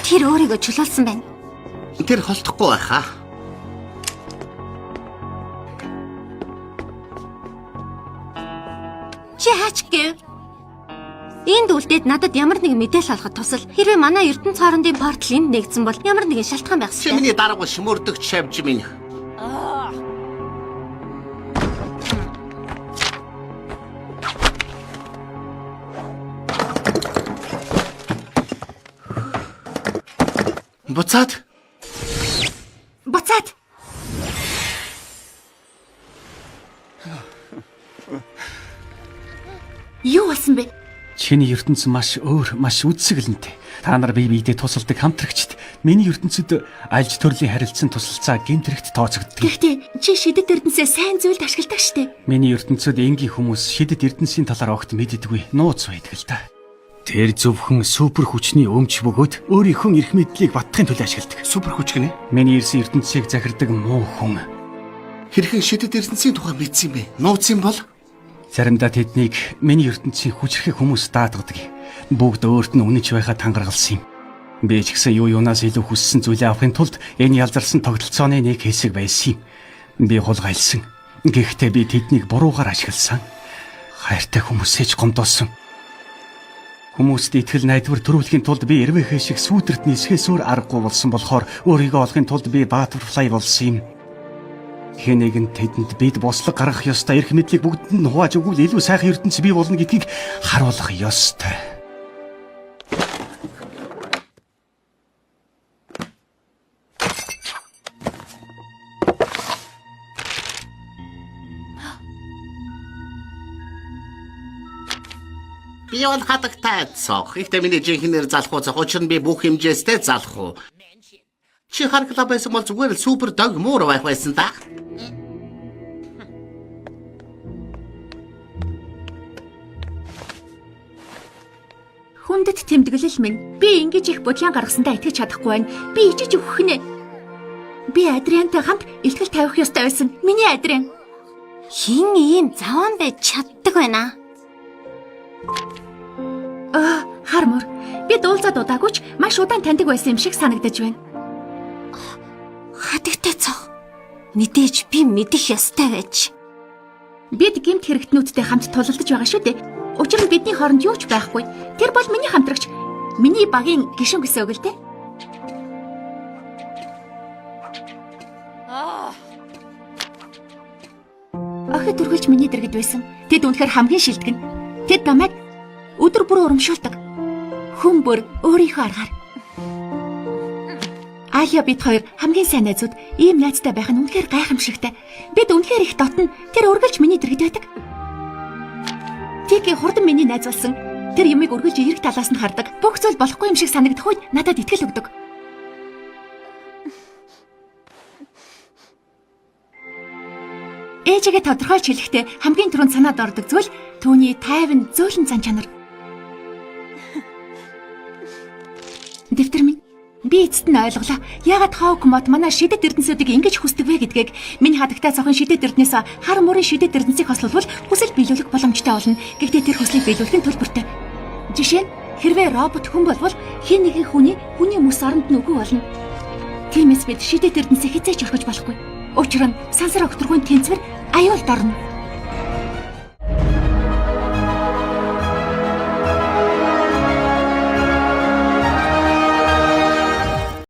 Тэр өөрийгөө чулуулсан байна. Тэр холдохгүй байхаа. Чи хаач гэв? Энд үлдээд надад ямар нэгэн мэдээлэл олоход тусал хэрвээ манай ертөнц хоорондын портал энд нэгдсэн бол ямар нэгэн шалтгаан байх Чи ёстой. миний дараагүй шимөрдөгч шавж минь. Буцаад. Буцаад. Юу болсон бэ? Чиний ертөнц маш өөр, маш үдсгэлэнтэй. Та нар бие биедээ тусалдаг хамтрагчд. Миний ертөнцид альж төрлийн харилцан тусалцаа гэмтрэгт тооцогддог. Гэхдээ чи шидэт эрдэнэсээ сайн зүйлд ашигладаг штэ. Миний ертөнцид энгийн хүмүүс шидэт эрдэнсийн талаар огт мэддэггүй, нууц байдаг л да. Тэр зөвхөн супер хүчний өмч бөгөөд өөрийнхөө эрх мэдлийг баттахын төлөө ашигладаг. Супер хүч гинэ. Миний ирсэн ертөнцийг захирдаг муу хүн. Хэрхэн шидэт эрдэнсийн тухай мэдсэн бэ? Нууц юм бол? Заримдаа тэднийг миний ертөнцийн хүчрхэг хүмүүс даатгадаг. Бүгд өөрт нь үнэнч байхад хангаргалсан юм. Би ч гэсэн юу юунаас илүү хүссэн зүйлээ авахын тулд энэ ялзарсан тогтолцооны нэг хэсэг байсан юм. Би хулгайлсан. Гэхдээ би тэднийг буруугаар ашигласан. Хайртай хүмүүсээ ч гомдоосон. Хүмүүст итгэл найдвар төрүүлэхийн тулд би эрвэхэ шиг сүйтрт нисгээс өөр аргагүй болсон болохоор өөрийгөө олохын тулд би Butterfly болсон юм. Хэн нэгэн тэдэнд бид бослог гаргах ёстой эрх мэдлийг бүгдэнд нь хувааж өгвөл илүү сайхан ертөнц бий болно гэдгийг харуулах ёстой. Би бол хадагтай цог. Ихтэй миний жинхэнээр залах уу, учир нь би бүх хэмжээстэй залах уу. Чи харгалаа байсан бол зүгээр л супер дог муур байх байсан да. Хүндэт тэмдэглэл минь. Би ингэж их бодлон гаргасандаа итгэж чадахгүй байна. Би ичиж өгөх нэ. Би Адриантай хамт илтгэл тавих ёстой байсан. Миний Адриан. Хин ийм заван байж чаддаг байна. Хармор. Би дуулзаад удаагүй ч маш удаан таньдаг байсан юм шиг санагдаж байна. Хатагтай цог. Мэдээж би мэдэх ёстой байж. Бид гэмт хэрэгтнүүдтэй хамт тулалдаж байгаа шүү дээ. Учир нь бидний хооронд юу ч байхгүй. Тэр бол миний хамтрагч. Миний багийн гишүүн гэсэн үг л дээ. Охид үргэлж миний дэргэд байсан. Тэд үнэхээр хамгийн шилдэг. Тэд намайг өдөр бүр урамшуулдаг. Хүн бүр өөрийнхөө аргаар. Аlia бид хоёр хамгийн сайн найзууд. Ийм найзтай байх нь үнэхээр гайхамшигтай. Бид үнэхээр их дотно. Тэр үргэлж миний дэргэд байдаг. Тики хурдан миний найз болсон. Тэр юмыг үргэлж эрэг талаас нь хардаг. Бүх зүйл болохгүй юм шиг санагдах үед надад итгэл өгдөг. Ээжигээ тодорхойлж хэлэхдээ хамгийн түрүүнд санаад ордог зүйл түүний тайван зөөлөн зан чанар. Дэвтэр минь би эцэст нь ойлголоо. Яагаад Хавк мод манай шидэт эрдэнсүүдийг ингэж хүсдэг вэ гэдгийг. Миний хадагтай цохон шидэт эрдэнэс хар мөрийн шидэт эрдэнсийг хослуулбал хүсэл биелүүлэх боломжтой болно. Гэхдээ тэр хүслийг биелүүлэхийн төлбөртэй. Жишээ нь хэрвээ робот хүн болвол хэн нэгэн хүний мөс оронд нь үгүй болно. Тиймээс бид шидэт эрдэнсийг хизээч орхиж болохгүй. Учир нь сансар огторгүйн тэнцвэр аюулд орно.